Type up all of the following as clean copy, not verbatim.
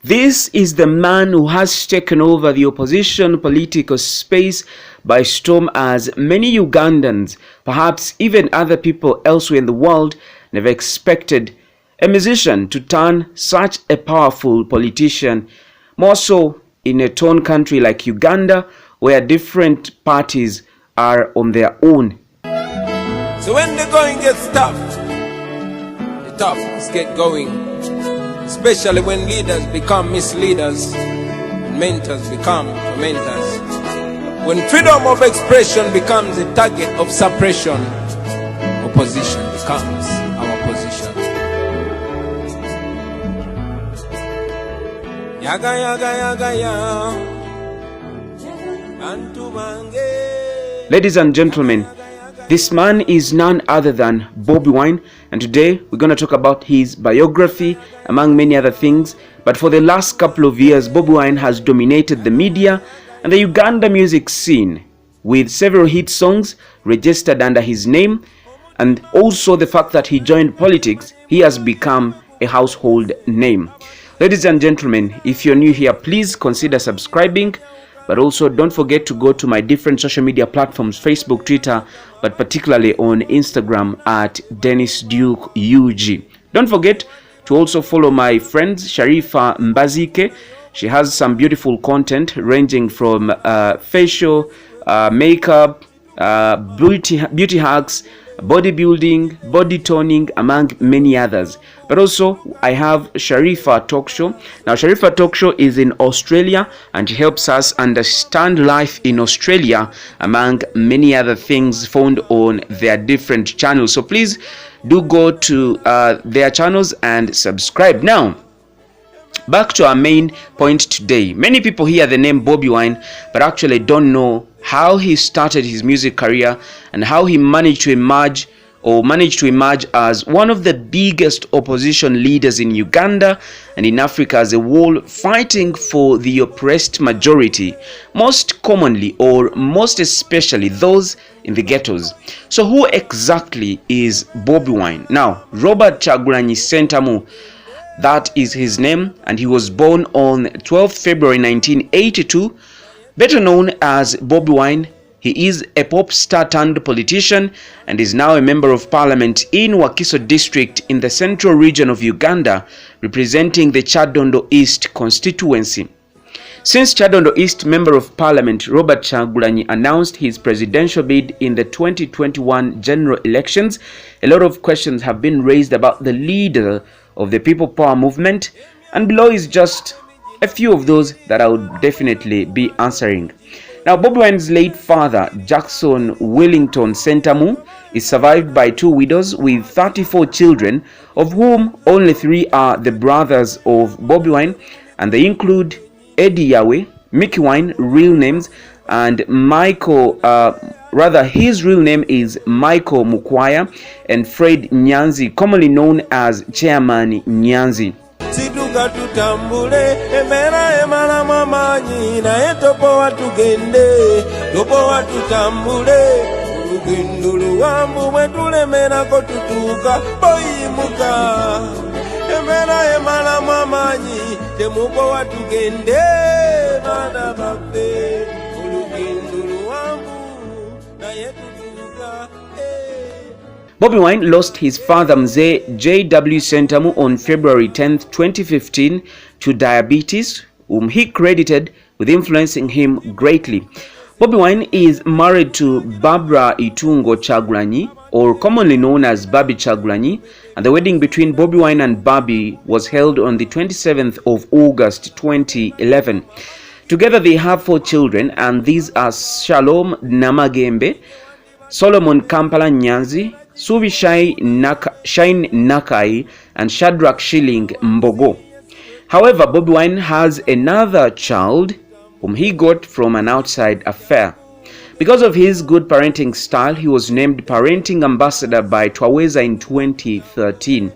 This is the man who has taken over the opposition political space by storm, as many Ugandans, perhaps even other people elsewhere in the world, never expected a musician to turn such a powerful politician, more so in a torn country like Uganda, where different parties are on their own. So when the going gets tough, the toughs get going. Especially when leaders become misleaders and mentors become tormentors. When freedom of expression becomes a target of suppression, opposition becomes our position. Yaga yaga yaga ya. Bantu bange. Ladies and gentlemen, this man is none other than Bobi Wine, and today we're going to talk about his biography, among many other things. But for the last couple of years, Bobi Wine has dominated the media and the Uganda music scene with several hit songs registered under his name, and also the fact that he joined politics, he has become a household name. Ladies and gentlemen, if you're new here, please consider subscribing. But also don't forget to go to my different social media platforms, Facebook, Twitter, but particularly on Instagram at Dennis Duke UG. Don't forget to also follow my friend Sharifa Mbazike. She has some beautiful content ranging from facial, makeup, beauty hacks, bodybuilding, body toning, among many others. But also I have Sharifa Talk Show. Now Sharifa Talk Show is in Australia, and she helps us understand life in Australia, among many other things found on their different channels. So please do go to their channels and subscribe. Now back to our main point today. Many people hear the name Bobi Wine but actually don't know how he started his music career and how he managed to emerge as one of the biggest opposition leaders in Uganda and in Africa as a whole, fighting for the oppressed majority, most commonly or most especially those in the ghettos. So who exactly is Bobi Wine? Now, Robert Kyagulanyi Ssentamu, that is his name, and he was born on 12th February 1982, better known as Bobi Wine. He is a pop star turned politician and is now a member of parliament in Wakiso district in the central region of Uganda, representing the Kyadondo East constituency. Since Kyadondo East member of parliament Robert Kyagulanyi announced his presidential bid in the 2021 general elections, a lot of questions have been raised about the leader of the People Power movement, and below is just a few of those that I would definitely be answering. Now, Bobi Wine's late father, Jackson Wellington Ssentamu, is survived by two widows with 34 children, of whom only 3 are the brothers of Bobi Wine, and they include Eddie Yahweh, Mickey Wine, real names, and Michael, his real name is Michael Mukwaya, and Fred Nyanzi, commonly known as Chairman Nyanzi. Situka tutambule emera emala mamanyi na etopo watugende topo watutambule ulugendo luwambu mwetulemera ko tutuka boyimuka emera emala mamanyi temuko watugende bana babe ulugendo luwambu na yetutuka. Bobi Wine lost his father Mzee J.W. Ssentamu on February 10, 2015 to diabetes, whom he credited with influencing him greatly. Bobi Wine is married to Barbara Itungo Kyagulanyi, or commonly known as Babi Kyagulanyi, and the wedding between Bobi Wine and Babi was held on the 27th of August 2011. Together they have 4 children, and these are Shalom Namagembe, Solomon Kampala Nyanzi, Subi Shine Nakai, and Shadrach Shilling Mbogo. However, Bobi Wine has another child whom he got from an outside affair. Because of his good parenting style, he was named Parenting Ambassador by Twaweza in 2013.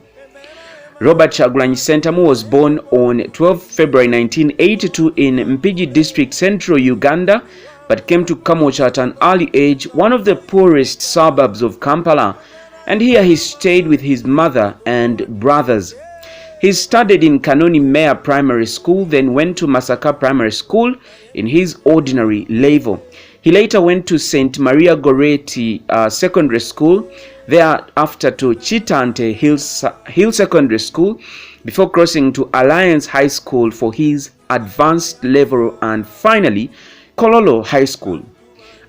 Robert Kyagulanyi Ssentamu was born on 12 February 1982 in Mpigi District, Central Uganda, but came to Kamwokya at an early age, one of the poorest suburbs of Kampala, and here he stayed with his mother and brothers. He studied in Kanoni Meya Primary School, then went to Masaka Primary School in his ordinary level. He later went to St. Maria Goretti Secondary School, thereafter to Chitante Hill Secondary School, before crossing to Alliance High School for his advanced level, and finally Kololo High School.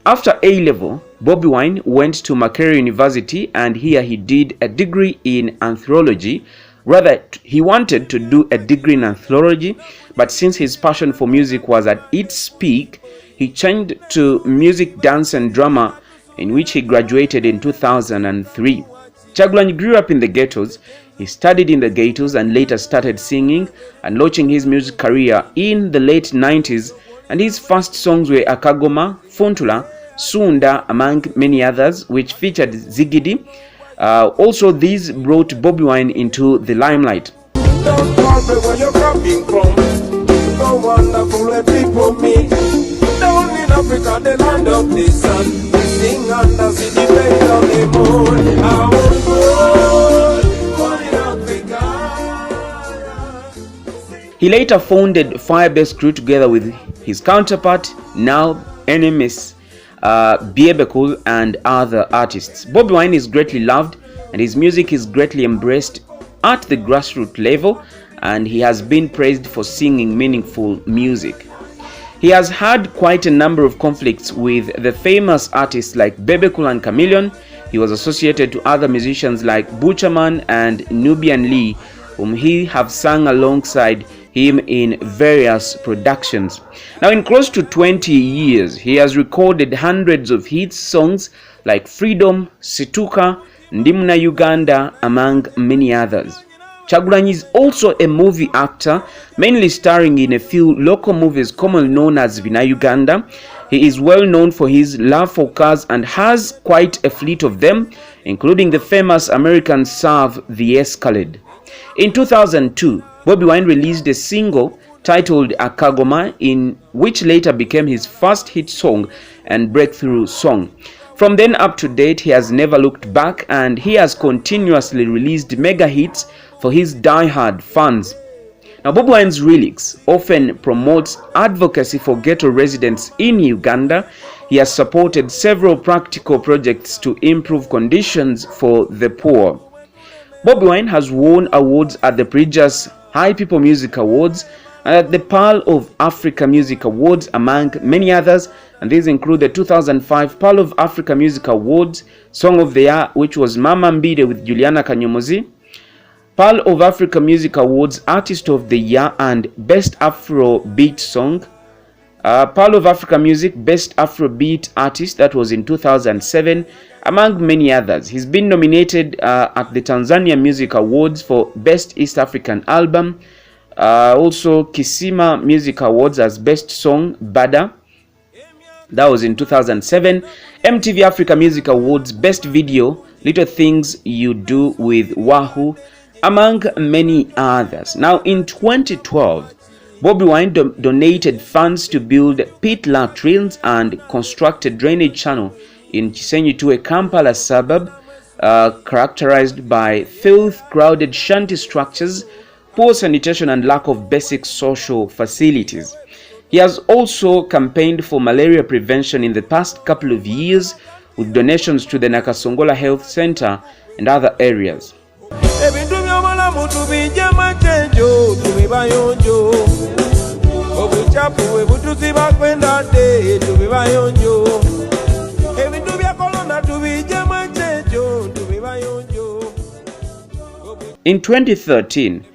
After A-level, Bobi Wine went to Makerere University, and here he did a degree in anthropology. Rather, he wanted to do a degree in anthropology, but since his passion for music was at its peak, he changed to music, dance and drama, in which he graduated in 2003. Kyagulanyi grew up in the ghettos. He studied in the ghettos and later started singing and launching his music career in the late 90s, and his first songs were Akagoma, Funtula, Sunda, among many others, which featured Zigidi. Also, these brought Bobi Wine into the limelight. Don't call me where you're coming from. So wonderful where people meet. Down in Africa, the land of the sun. We sing and dance in the bed of the moon. I won't go in Africa. He later founded Firebase Crew together with his counterpart, now NMS, Biography and other artists. Bobi Wine is greatly loved and his music is greatly embraced at the grassroots level, and he has been praised for singing meaningful music. He has had quite a number of conflicts with the famous artists like Bebe Cool and Chameleon. He was associated to other musicians like Butcherman and Nubian Lee, whom he have sung alongside him in various productions. Now, in close to 20 years, he has recorded hundreds of hit songs like Freedom, Situka, Ndimuna Uganda, among many others. Kyagulanyi is also a movie actor, mainly starring in a few local movies commonly known as Vina Uganda. He is well known for his love for cars and has quite a fleet of them, including the famous American SUV, the Escalade. In 2002, Bobi Wine released a single titled Akagoma, in which later became his first hit song and breakthrough song. From then up to date, he has never looked back, and he has continuously released mega hits for his die-hard fans. Now, Bobi Wine's lyrics often promotes advocacy for ghetto residents in Uganda. He has supported several practical projects to improve conditions for the poor. Bobi Wine has won awards at the prestigious High People Music Awards and at the Pearl of Africa Music Awards, among many others, and these include the 2005 Pearl of Africa Music Awards, Song of the Year, which was Mama Mbide with Juliana Kanyomozi, Pearl of Africa Music Awards Artist of the Year and Best Afro Beat Song, Pearl of Africa Music Best Afro Beat Artist, that was in 2007, among many others. He's been nominated at the Tanzania Music Awards for Best East African Album, also Kisima Music Awards as Best Song, Bada, that was in 2007, MTV Africa Music Awards Best Video, Little Things You Do with Wahoo, among many others. Now, in 2012, Bobi Wine donated funds to build pit latrines and construct a drainage channel in Kisenyi to a Kampala suburb characterized by filth, crowded shanty structures, poor sanitation and lack of basic social facilities. He has also campaigned for malaria prevention in the past couple of years with donations to the Nakasongola Health Center and other areas. In 2013,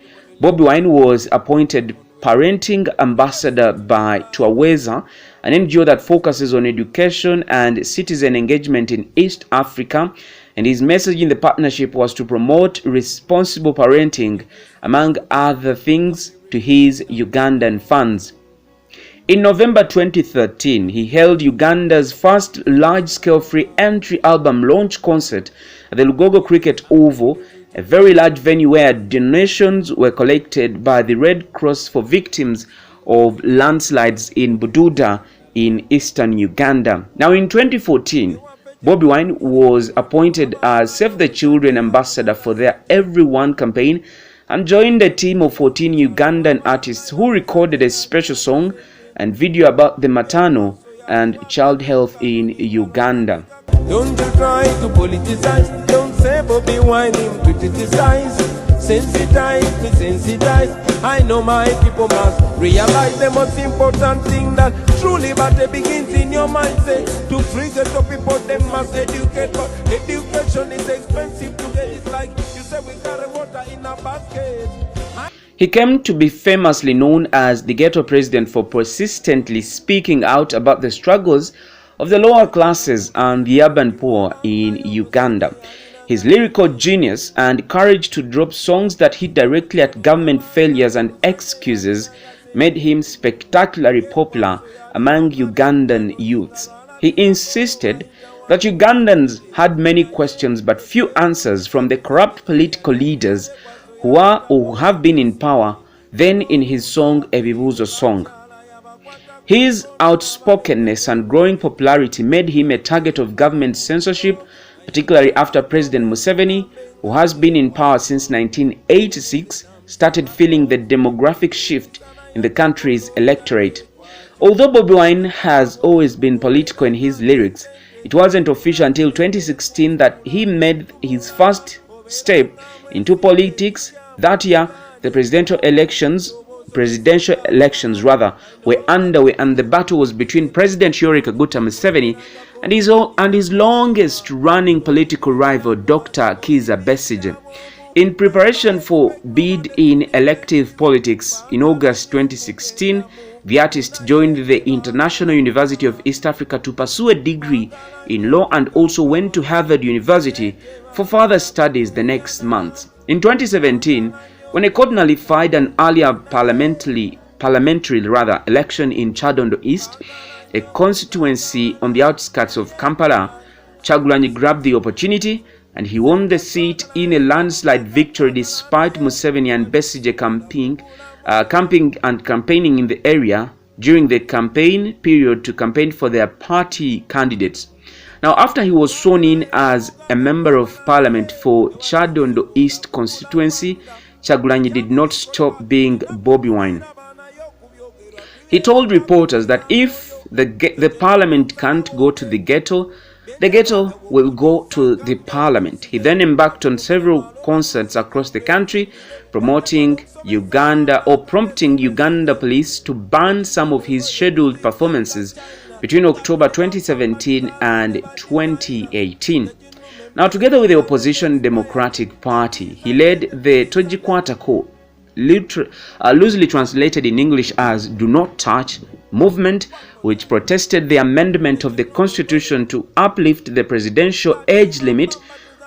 Bobi Wine was appointed Parenting Ambassador by Twaweza, an NGO that focuses on education and citizen engagement in East Africa, and his message in the partnership was to promote responsible parenting, among other things, to his Ugandan fans. In November 2013, he held Uganda's first large-scale free entry album launch concert at the Lugogo Cricket Oval, a very large venue where donations were collected by the Red Cross for victims of landslides in Bududa in eastern Uganda. Now, in 2014, Bobi Wine was appointed as Save the Children ambassador for their Everyone campaign, and joined a team of 14 Ugandan artists who recorded a special song and video about the maternal and child health in Uganda. Don't you try to politicize, don't say Bobi Wine him to criticize. Sensitize, me sensitize. I know my people must realize the most important thing that truly but it begins in your mindset. To free the people, they must educate, but education is expensive today. It's like you say we carry water in a basket. He came to be famously known as the ghetto president for persistently speaking out about the struggles of the lower classes and the urban poor in Uganda. His lyrical genius and courage to drop songs that hit directly at government failures and excuses made him spectacularly popular among Ugandan youths. He insisted that Ugandans had many questions but few answers from the corrupt political leaders who are or who have been in power, then in his song Ebibuzo Song. His outspokenness and growing popularity made him a target of government censorship, particularly after President Museveni, who has been in power since 1986, started feeling the demographic shift in the country's electorate. Although Bobi Wine has always been political in his lyrics, it wasn't official until 2016 that he made his first step into politics. That year, the presidential elections were underway, and the battle was between President Yoweri Kaguta Museveni and his longest running political rival, Dr. Kizza Besigye. In preparation for bid in elective politics in August 2016, the artist joined the International University of East Africa to pursue a degree in law and also went to Harvard University for further studies the next month. In 2017, when a court nullified an earlier parliamentary election in Kyadondo East, a constituency on the outskirts of Kampala, Kyagulanyi grabbed the opportunity and he won the seat in a landslide victory despite Museveni and Besigye camping and campaigning in the area during the campaign period to campaign for their party candidates. Now, after he was sworn in as a member of parliament for Kyadondo East constituency, Kyagulanyi did not stop being Bobi Wine. He told reporters that if the parliament can't go to the ghetto will go to the parliament. He then embarked on several concerts across the country, prompting Uganda police to ban some of his scheduled performances between October 2017 and 2018. Now, together with the opposition Democratic Party, he led the Tojikwatako, loosely translated in English as Do Not Touch movement, which protested the amendment of the constitution to uplift the presidential age limit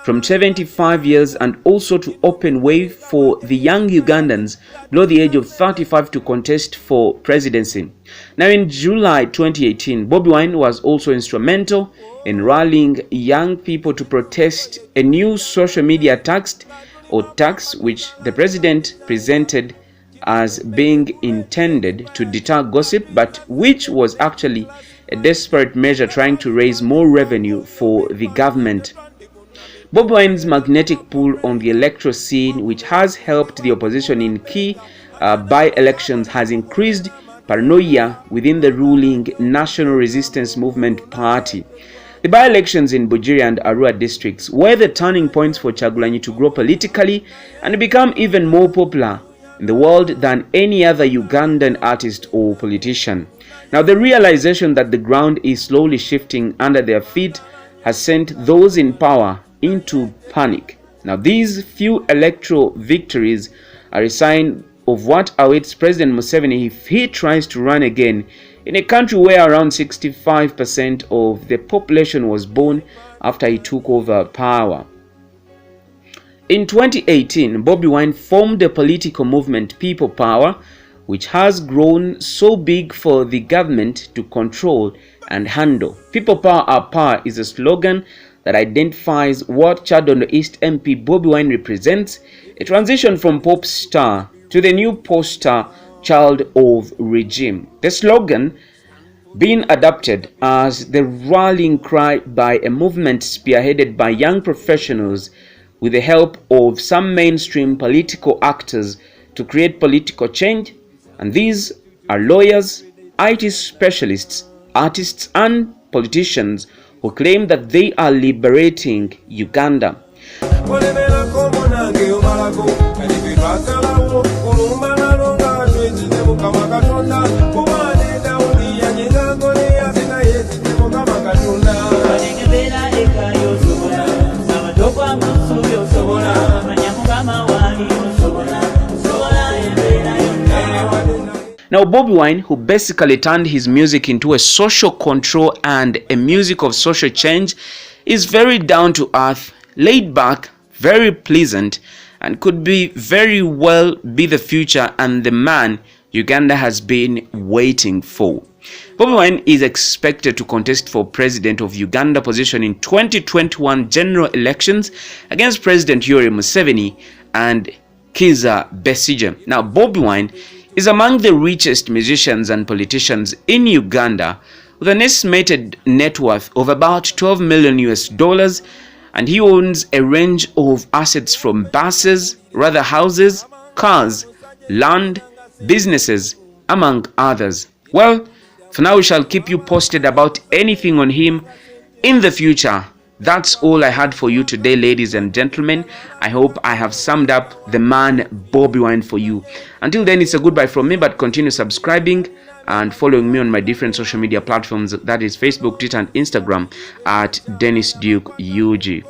from 75 years and also to open way for the young Ugandans below the age of 35 to contest for presidency. Now, in July 2018, Bobi Wine was also instrumental in rallying young people to protest a new social media tax which the president presented as being intended to deter gossip, but which was actually a desperate measure trying to raise more revenue for the government. Bobi Wine's magnetic pull on the electoral scene, which has helped the opposition in key by-elections, has increased paranoia within the ruling National Resistance Movement Party. The by-elections in Bugiri and Arua districts were the turning points for Kyagulanyi to grow politically and become even more popular in the world than any other Ugandan artist or politician. Now, the realization that the ground is slowly shifting under their feet has sent those in power into panic. Now, these few electoral victories are a sign of what awaits President Museveni if he tries to run again in a country where around 65% of the population was born after he took over power. In 2018, Bobi Wine formed the political movement People Power, which has grown so big for the government to control and handle. People Power Our Power is a slogan that identifies what Kyadondo East MP Bobi Wine represents, a transition from pop star to the new poster child of regime. The slogan being adopted as the rallying cry by a movement spearheaded by young professionals with the help of some mainstream political actors to create political change, and these are lawyers, IT specialists, artists, and politicians who claim that they are liberating Uganda. Now, Bobi Wine, who basically turned his music into a social control and a music of social change, is very down to earth, laid back, very pleasant, and could very well be the future and the man Uganda has been waiting for. Bobi Wine is expected to contest for president of Uganda position in 2021 general elections against President Yoweri Museveni and Kizza Besigye. Now, Bobi Wine is among the richest musicians and politicians in Uganda, with an estimated net worth of about $12 million, and he owns a range of assets from buses, rather houses, cars, land, businesses, among others. Well, for now we shall keep you posted about anything on him in the future. That's all I had for you today, ladies and gentlemen. I hope I have summed up the man Bobi Wine for you. Until then, it's a goodbye from me, but continue subscribing and following me on my different social media platforms, that is Facebook, Twitter, and Instagram at Dennis Duke UG.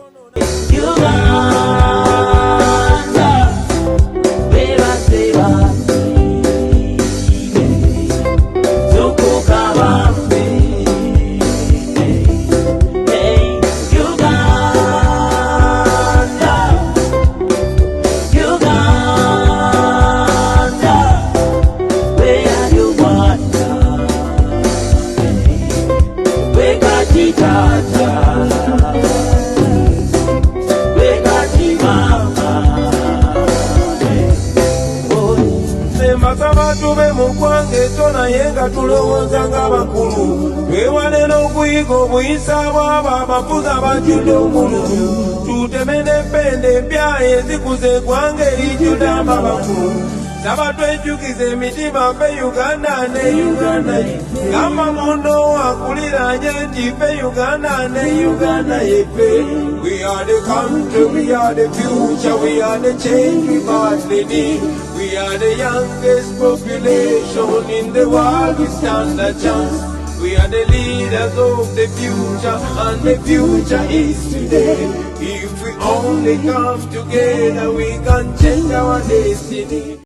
Tube mukwange tona yenga tulowooza ng'abakulu twewale n'okuyiga obuyisa bw'abo abafuzi abajjudde obululu tuteme n'empenda empya ezikuza eggwanga erijjudde amabakulu saba twejjukize emitima ffe Uganda ne Uganda ye gamba muno akulira nje nti ffe Uganda ne Uganda yeffe. We are the country, we are the future, we are the change we badly need. We are the youngest population in the world, we stand a chance. We are the leaders of the future, and the future is today. If we only come together, we can change our destiny.